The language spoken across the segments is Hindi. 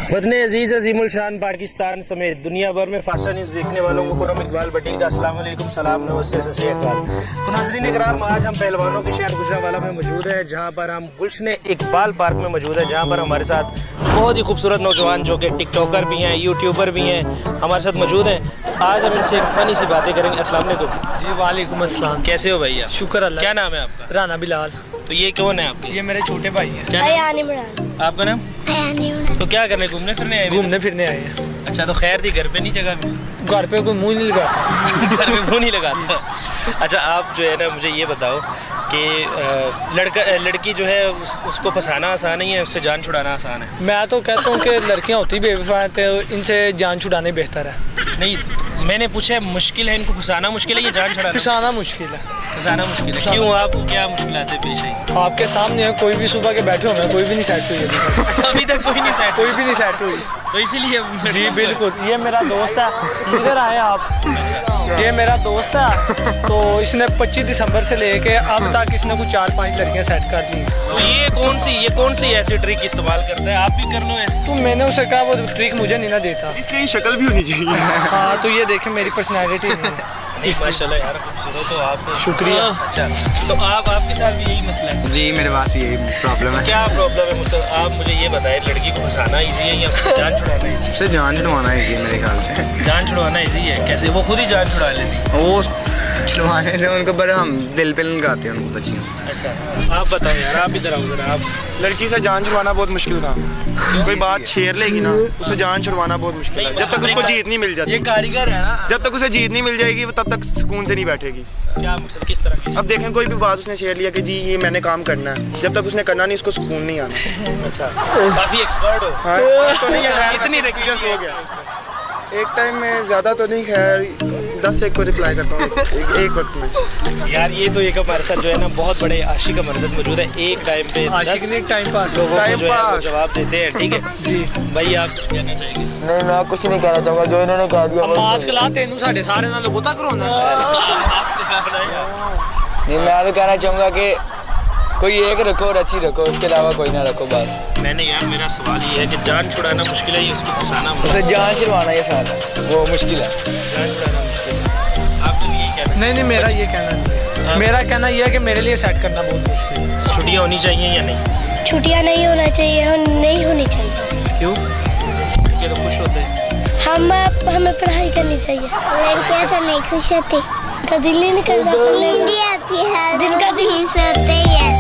वतन अजीज़ अजीमुल शान पाकिस्तान समेत दुनिया भर में फास्टा न्यूज़ देखने वालों को खुर्रम इकबाल बटीर का अस्सलाम वालेकुम, सलाम, नमस्ते, सत श्री अकाल। तो नाज़रीन इकराम, आज हम पहलवानों के शहर गुजरांवाला में मौजूद है, जहां पर हम गुलशन इकबाल पार्क में मौजूद है, जहां पर हमारे साथ बहुत ही खूबसूरत नौजवान जो कि टिकटॉकर भी हैं, यूट्यूबर भी हैं, हमारे साथ मौजूद हैं। तो आज हम इनसे एक फ़नी सी बातें करेंगे। अस्सलाम वालेकुम। जी वालेकुम अस्सलाम। कैसे हो भैया? शुक्र अल्लाह। क्या नाम है आपका? राना बिलाल। तो ये कौन है आपके? ये मेरे छोटे भाई हैं। क्या नाम? आपका नाम? तो क्या करने, घूमने फिरने आए? घूमने फिरने आए हैं। अच्छा, तो खैर थी, घर पे नहीं जगह पे? घर पे कोई मुंह नहीं लगाता। घर में मुँह नहीं लगाता। अच्छा, आप जो है ना मुझे ये बताओ कि लड़की जो है उसको फंसाना आसान नहीं है, उससे जान छुड़ाना आसान है? मैं तो कहता हूँ कि लड़कियाँ होती बेवफा हैं, तो इनसे जान छुड़ाने बेहतर है। नहीं, मैंने पूछा मुश्किल है, इनको फंसाना मुश्किल है या जान छुड़ाना? फंसाना मुश्किल है। फंसाना मुश्किल है। क्यों, आपको क्या मुश्किल आते पेश आई? आपके सामने है, कोई भी सुबह के बैठे हो, कोई भी नहीं सेट हुई अभी अभी तक कोई नहीं सेट? कोई भी नहीं सेट हुई, तो इसीलिए? जी बिल्कुल। ये मेरा दोस्त है, इधर आए आप। ये मेरा दोस्त है, तो इसने 25 दिसंबर से लेके अब तक इसने कुछ 4-5 लड़कियां सेट कर ली। तो ये कौन सी ऐसी ट्रिक इस्तेमाल करता है? आप भी कर लो ऐसे। तो मैंने उसे कहा वो ट्रिक मुझे नहीं ना देता। इसकी शक्ल भी होनी चाहिए। हाँ, तो ये देखें मेरी पर्सनैलिटी नहीं है। माशाल्लाह यार, खूबसूरत हो आप। शुक्रिया। अच्छा, तो आपके साथ भी यही मसला है? जी, मेरे पास यही प्रॉब्लम है। क्या प्रॉब्लम है मुझसे? आप मुझे ये बताएं, लड़की को फंसाना इजी है या उससे जान छुड़ाना इजी? उससे जान छुड़वाना इजी मेरे ख्याल से। जान छुड़वाना इजी है? कैसे? वो खुद ही जान छुड़ा लेती? वो छुड़वाने से उनको, पर हम दिल पे लगाते हैं उनको बच्चियों। अच्छा, आप बताओ यार, आप इधर आओ जरा। आप लड़की से जान छुड़वाना बहुत मुश्किल था। कोई बात छेड़ लेगी ना, उसे जान छुड़वाना बहुत मुश्किल है। जब तक उसको जीत नहीं मिल जाती, ये कारीगर है ना, जब तक उसे जीत नहीं मिल जाएगी वो तब तक सुकून से नहीं बैठेगी। क्या मतलब, किस तरह की? अब देखें, कोई भी बात उसने छेड़ लिया कि जी ये मैंने काम करना है, जब तक उसने करना नहीं उसको सुकून नहीं आना। अच्छा, काफी एक्सपर्ट हो। हाँ, तो नहीं है, इतनी एक्सपीरियंस हो गया। एक टाइम में ज़्यादा तो नहीं, खैर 10 से 1 को रिप्लाई करता हूँ एक वक्त में। यार ये तो एक हमारे साथ जो है ना बहुत बड़े आशिक हमारे साथ मौजूद है। एक टाइम पे 10 टाइम पास लोगों को जो है वो जवाब देते हैं। ठीक है जी भाई, आप कहना चाहेंगे? नहीं, मैं कुछ नहीं कहना चाहूँगा, जो इन्होंने कह दिया। मास्क ला तेनू साढ़े सारे नाल बहुता करवाना। नहीं, मैं तो कहना चाहूँगा कि कोई एक रखो और अच्छी रखो, उसके अलावा कोई ना रखो बस। मैंने यार, मेरा सवाल ये है कि जान छुड़ाना मुश्किल है या उसको फंसाना मुश्किल उसे जान छुड़वाना ये सारा वो मुश्किल है। जान छुड़ाना मुश्किल है। आपका भी यही कहना? नहीं, मेरा ये कहना नहीं है। मेरा कहना यह है कि मेरे लिए सेट करना बहुत मुश्किल है। छुट्टियाँ होनी चाहिए या नहीं? छुट्टियाँ नहीं होना चाहिए और नहीं होनी चाहिए। क्यों? ये तो खुश होते हैं। हमें पढ़ाई करनी चाहिए। लड़कियाँ तो नहीं खुश होती, तो दिल ही नहीं करता। नींद आती है, दिन का दिन सोते ही है।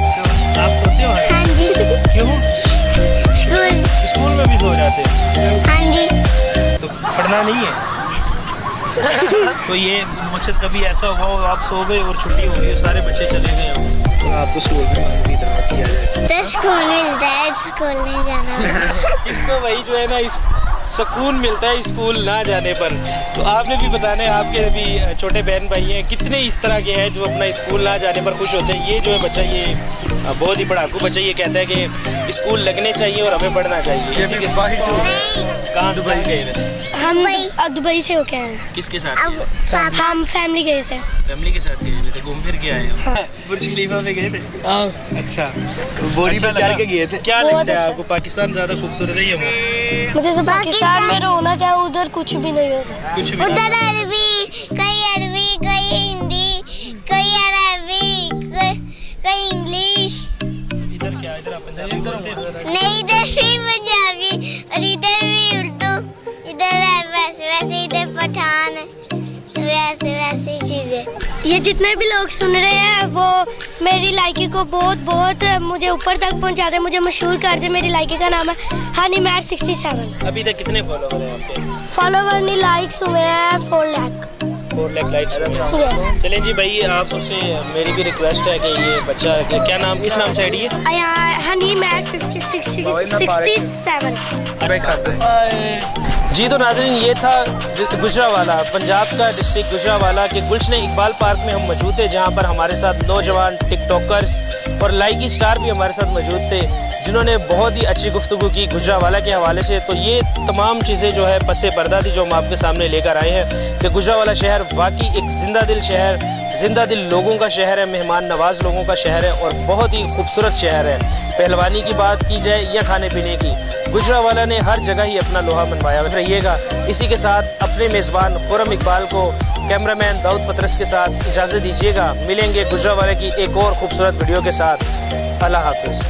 आप सोते हो? हाँ जी। क्यों? स्कूल में भी सो जाते हैं? हाँ जी। तो पढ़ना नहीं है? तो ये मुझसे कभी ऐसा हुआ हो आप सो गए और छुट्टी हो गई, सारे बच्चे चले गए हो, तो आपको स्कूल में मारती तरह किया जाए? तो स्कूल मिलता है, स्कूल नहीं जाना। इसको वही जो है ना, इस सुकून मिलता है स्कूल ना जाने पर। तो आपने भी बताना है, आपके भी छोटे बहन भाई हैं, कितने इस तरह के हैं जो अपना स्कूल ना जाने पर खुश होते हैं? ये जो है बच्चा, ये बहुत ही पढ़ाकू बच्चा, ये कहता है कि स्कूल लगने चाहिए और हमें पढ़ना चाहिए। इसी के कहाँ दुबई गए थे? हम अब दुबई से होके आए। किसके साथ? हम फैमिली गए थे। फैमिली के साथ गए थे, घूम फिर के आए हो? बुर्ज खलीफा पे गए थे? अच्छा, बोरी पे चढ़ के गए थे। क्या लगता है आपको, पाकिस्तान ज्यादा खूबसूरत है या वो? मुझे तो पाकिस्तान में रोना क्या, उधर कुछ भी नहीं होता। कुछ भी? उधर अरबी, कोई हिंदी, कोई अरबी, कोई इंग्लिश। इधर क्या, इधर आप पंजाबी बोलते हो? नहीं, इधर भी पंजाबी और इधर भी उर्दू। इधर है वैसे, इधर पठान है, वैसे चीजें। ये जितने भी लोग सुन रहे हैं वो मेरी लाइकी को बहुत बहुत मुझे ऊपर तक पहुंचा दे, मुझे मशहूर कर दे। मेरी लाइकी का नाम है honeymat67। अभी तक कितने फॉलोवर हैं आपके? फॉलोवर नहीं, लाइक्स हुए हैं 4 लाख। 4 लाख लाइक्स। यस। चलें जी भाई, आप सबसे मेरी भी रिक्वेस्ट है कि ये बच्चा, क्या नाम, किस नाम से आईडी है? honeymat67। जी तो नाज़रीन, ये था गुजरावाला, पंजाब का डिस्ट्रिक्ट गुजरावाला के गुलशन इकबाल पार्क में हम मौजूद थे, जहाँ पर हमारे साथ नौजवान टिकटॉकर्स और लाइकी स्टार भी हमारे साथ मौजूद थे, जिन्होंने बहुत ही अच्छी गुफ्तगू की गुजरावाला के हवाले से। तो ये तमाम चीज़ें जो है पसे पर्दा थी जो हम आपके सामने लेकर आए हैं कि गुजरावाला शहर वाकई एक जिंदा दिल शहर, जिंदा दिल लोगों का शहर है, मेहमान नवाज लोगों का शहर है और बहुत ही खूबसूरत शहर है। पहलवानी की बात की जाए या खाने पीने की, गुजरावाला ने हर जगह ही अपना लोहा मनवाया रहिएगा। इसी के साथ अपने मेज़बान खुर्रम इकबाल को, कैमरामैन दाऊद पतरस के साथ इजाज़त दीजिएगा। मिलेंगे गुजरावाला की एक और खूबसूरत वीडियो के साथ। अल्लाह हाफ़िज़।